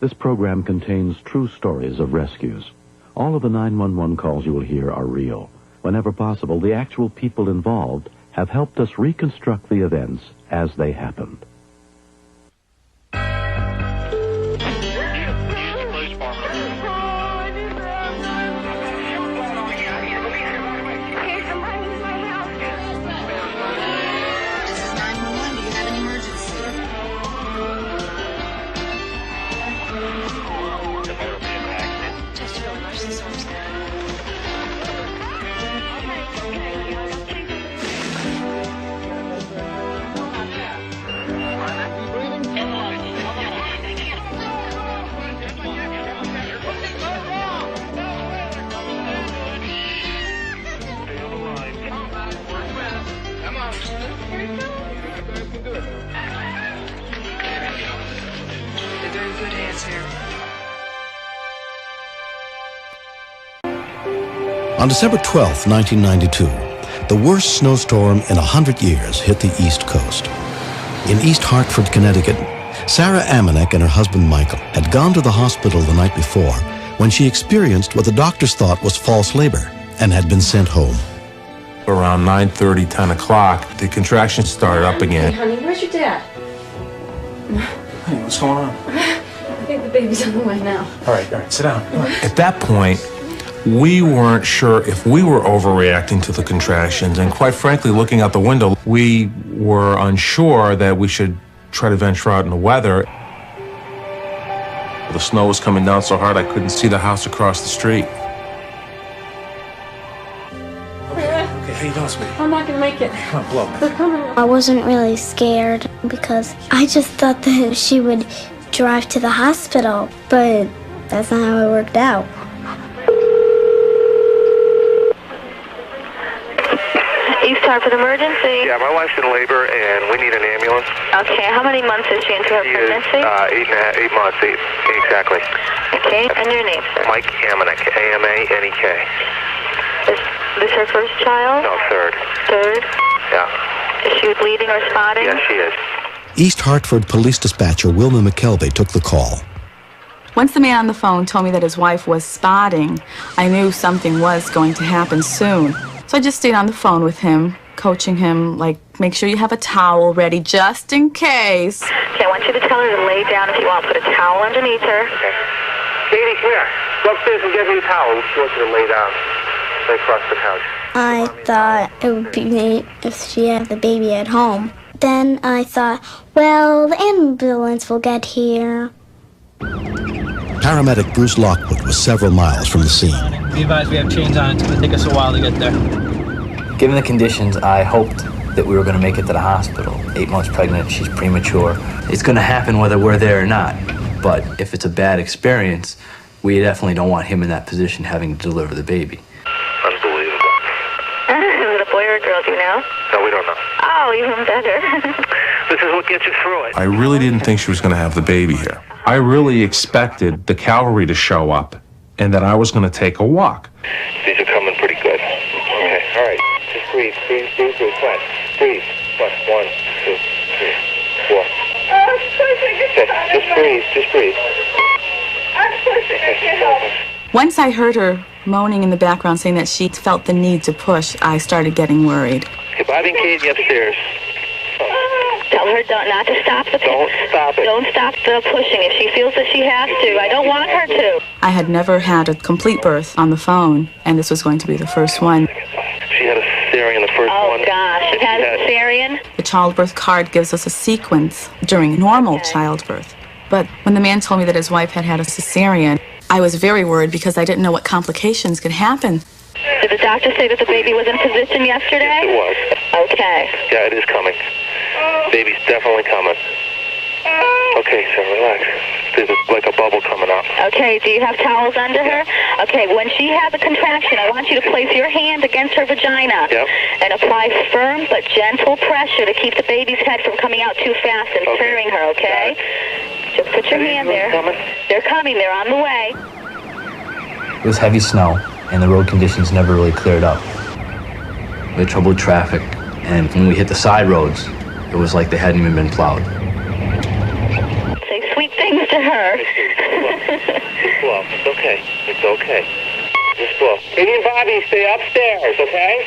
This program contains true stories of rescues. All of the 911 calls you will hear are real. Whenever possible, the actual people involved have helped us reconstruct the events as they happened. On December 12, 1992, the worst snowstorm in 100 years hit the East Coast. In East Hartford, Connecticut, Sarah Amanek and her husband Michael had gone to the hospital the night before when she experienced what the doctors thought was false labor and had been sent home. Around 9:30, 10 o'clock, the contractions started up again. Hey, honey, where's your dad? Hey, what's going on? I think the baby's on the way now. All right, sit down. At that point, we weren't sure if we were overreacting to the contractions, and quite frankly, looking out the window, we were unsure that we should try to venture out in the weather. The snow was coming down so hard I couldn't see the house across the street. Okay, how you doing, sweetie? I'm not gonna make it. Come on, blow. They're coming. I wasn't really scared because I just thought that she would drive to the hospital, but that's not how it worked out. East Hartford emergency. Yeah, my wife's in labor and we need an ambulance. Okay, how many months is she into her pregnancy? 8 months, exactly. Okay, and your name, sir? Mike Amanek, A-M-A-N-E-K. Is this her first child? No, third. Third? Yeah. Is she bleeding or spotting? Yes, she is. East Hartford police dispatcher Wilma McKelvey took the call. Once the man on the phone told me that his wife was spotting, I knew something was going to happen soon. So I just stayed on the phone with him, coaching him, like, make sure you have a towel ready just in case. Okay, I want you to tell her to lay down if you want. Put a towel underneath her. Okay. Katie, come here. Go upstairs and get me a towel. She wants you to lay down. Lay across the couch. I thought it would be neat if she had the baby at home. Then I thought, well, the ambulance will get here. Paramedic Bruce Lockwood was several miles from the scene. Be advised we have chains on it. It's going to take us a while to get there. Given the conditions, I hoped that we were going to make it to the hospital. 8 months pregnant, she's premature. It's going to happen whether we're there or not. But if it's a bad experience, we definitely don't want him in that position having to deliver the baby. Unbelievable. Is it a boy or a girl, do you know? No, we don't know. Oh, even better. This is what gets you through it. I really didn't think she was going to have the baby here. I really expected the cavalry to show up and that I was going to take a walk. These are coming pretty good. Okay, all right. Just breathe. Flat. Breathe. 1, 2, 3, 4. Okay, just breathe. Once I heard her moaning in the background saying that she felt the need to push, I started getting worried. Okay, Bobby and Katie upstairs. Tell her not to stop the Don't stop it. Don't stop the pushing if she feels that she has to. I don't want her to. I had never had a complete birth on the phone, and this was going to be the first one. She had a cesarean the first one. Oh, gosh. She had a cesarean? The childbirth card gives us a sequence during normal childbirth. But when the man told me that his wife had had a cesarean, I was very worried because I didn't know what complications could happen. Did the doctor say that the baby was in position yesterday? Yes, it was. Okay. Yeah, it is coming. Baby's definitely coming. Okay, so relax. There's like a bubble coming up. Okay, do you have towels under her? Okay, when she has a contraction, I want you to place your hand against her vagina. Yep. And apply firm but gentle pressure to keep the baby's head from coming out too fast and stirring her, okay? Just put your hand there. They're coming. They're on the way. It was heavy snow, and the road conditions never really cleared up. We had trouble with traffic, and when we hit the side roads, it was like they hadn't even been plowed. Say sweet things to her. Just blow. It's okay. It's okay. Just blow. Katie and Bobby, stay upstairs, okay?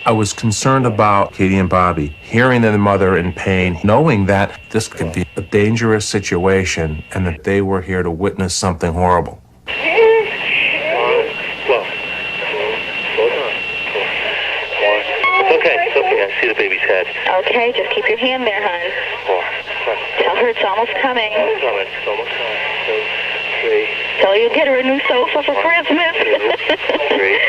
I was concerned about Katie and Bobby, hearing their mother in pain, knowing that this could be a dangerous situation and that they were here to witness something horrible. Slow. Slow down. It's okay. It's okay. I see the baby's head. Okay, just keep your hand there, hon. 4. Tell her it's almost coming. It's coming. It's almost coming. 2, 3. Tell you get her a new sofa for Christmas. 3,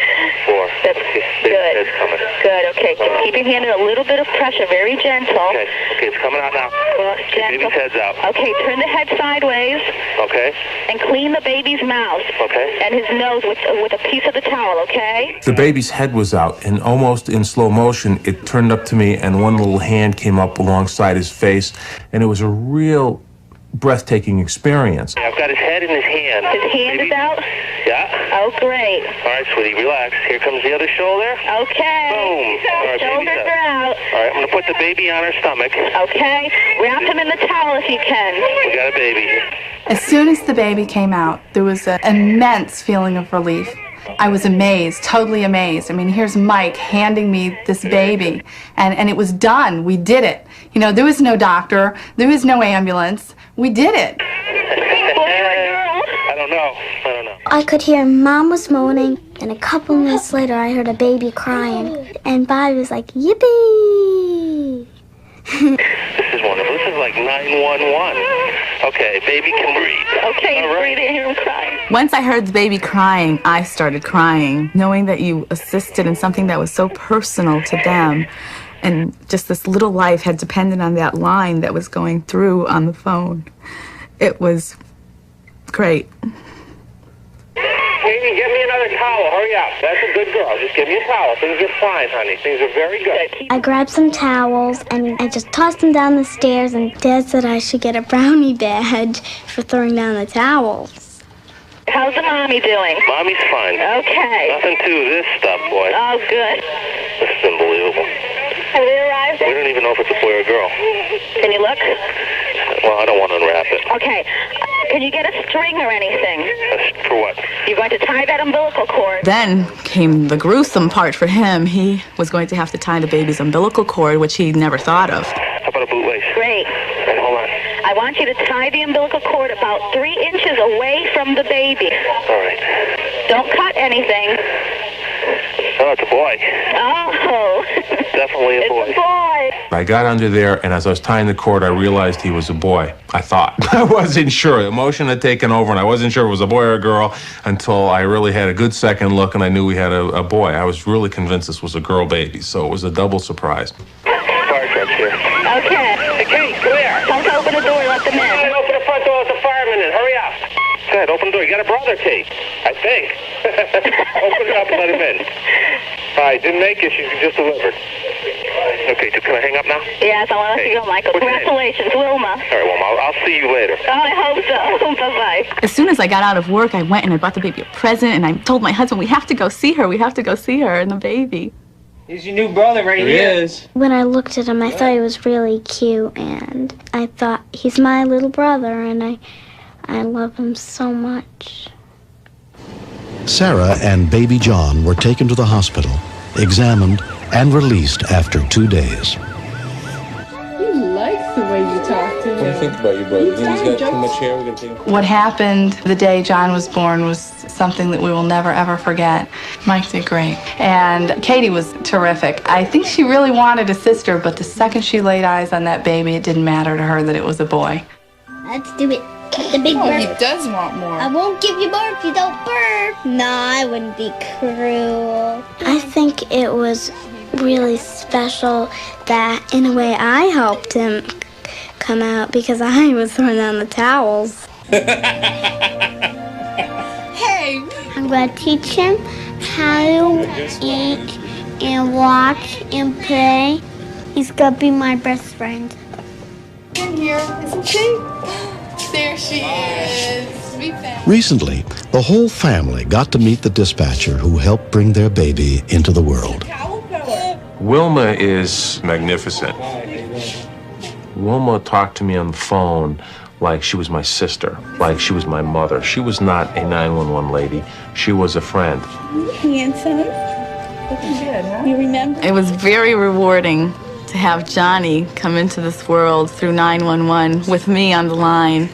4. That's good. It's coming. Good, okay. Just keep your hand in a little bit of pressure, very gentle. Okay, it's coming out now. Gentle. Baby's head's out. Okay, turn the head sideways. Okay. And clean the baby's mouth. Okay. And his nose with a piece of the towel, okay? The baby's head was out, and almost in slow motion, it turned up to me, and one little hand came up alongside his face, and it was a real breathtaking experience. I've got his head in his hand. His hand is out? Yeah. Oh, great. All right, sweetie, relax. Here comes the other shoulder. Okay. Boom. All right, Shoulders are out. All right, I'm going to put the baby on her stomach. Okay. Wrap him in the towel if you can. We got a baby. As soon as the baby came out, there was an immense feeling of relief. I was amazed, totally amazed. I mean, here's Mike handing me this baby, and it was done. We did it. You know, there was no doctor, there was no ambulance. We did it. I don't know. I could hear Mom was moaning, and a couple minutes later I heard a baby crying, and Bobby was like, yippee! This is wonderful. This is like 911. Okay, baby can breathe. Okay, he's breathing. I hear him crying. Once I heard the baby crying, I started crying, knowing that you assisted in something that was so personal to them. And just this little life had depended on that line that was going through on the phone. It was great. Katie, get me another towel. Hurry up. That's a good girl. Just give me a towel. Things are fine, honey. Things are very good. I grabbed some towels and I just tossed them down the stairs, and Dad said I should get a brownie badge for throwing down the towels. How's the mommy doing? Mommy's fine. Okay. Nothing to this stuff, boy. Oh, good. This is unbelievable. Have they arrived? We don't even know if it's a boy or a girl. Can you look? Well, I don't want to unwrap it. Okay. Can you get a string or anything? For what? You're going to tie that umbilical cord. Then came the gruesome part for him. He was going to have to tie the baby's umbilical cord, which he never thought of. How about a bootlace? Great. Right, hold on. I want you to tie the umbilical cord about 3 inches away from the baby. All right. Don't cut anything. Oh, it's a boy. Oh. Definitely a boy. It's a boy. I got under there, and as I was tying the cord, I realized he was a boy. I thought. I wasn't sure. Emotion had taken over, and I wasn't sure if it was a boy or a girl until I really had a good second look, and I knew we had a boy. I was really convinced this was a girl baby, so it was a double surprise. Fire truck's here. Okay. Hey, Kate, come here. Tell him to open the door and let them in. Open the front door with the fireman in. Hurry up. Go ahead, open the door. You got a brother, Kate. I think. Open it up and let him in. All right, didn't make it. She's just delivered. Okay, so can I hang up now? Yes, I want to let you go, Michael. What's your name? Congratulations, Wilma. All right, Wilma, I'll see you later. Oh, I hope so. Bye-bye. As soon as I got out of work, I went and I bought the baby a present, and I told my husband, we have to go see her. We have to go see her and the baby. Here's your new brother right here. He is. When I looked at him, I thought he was really cute, and I thought, he's my little brother, and I love him so much. Sarah and baby John were taken to the hospital, examined, and released after 2 days. He likes the way you talk to him. What do you think about your brother? He's got too much hair. We're gonna take him. What happened the day John was born was something that we will never, ever forget. Mike did great. And Katie was terrific. I think she really wanted a sister, but the second she laid eyes on that baby, it didn't matter to her that it was a boy. Let's do it. The big burp. He does want more. I won't give you more if you don't burp. No, I wouldn't be cruel. I think it was really special that, in a way, I helped him come out because I was throwing down the towels. Hey! I'm going to teach him how to eat and watch and play. He's going to be my best friend. In here, isn't she? There she is. We found. Recently, the whole family got to meet the dispatcher who helped bring their baby into the world. Wilma is magnificent. Wilma talked to me on the phone like she was my sister, like she was my mother. She was not a 911 lady. She was a friend. Handsome. Looking good, huh? You remember? It was very rewarding to have Johnny come into this world through 911 with me on the line.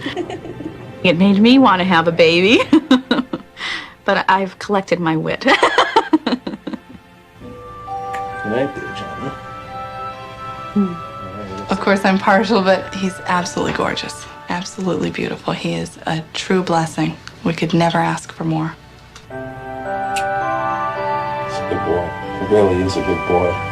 It made me want to have a baby, but I've collected my wit. Good night there, Johnny. Of course, I'm partial, but he's absolutely gorgeous. Absolutely beautiful. He is a true blessing. We could never ask for more. He's a good boy. He really is a good boy.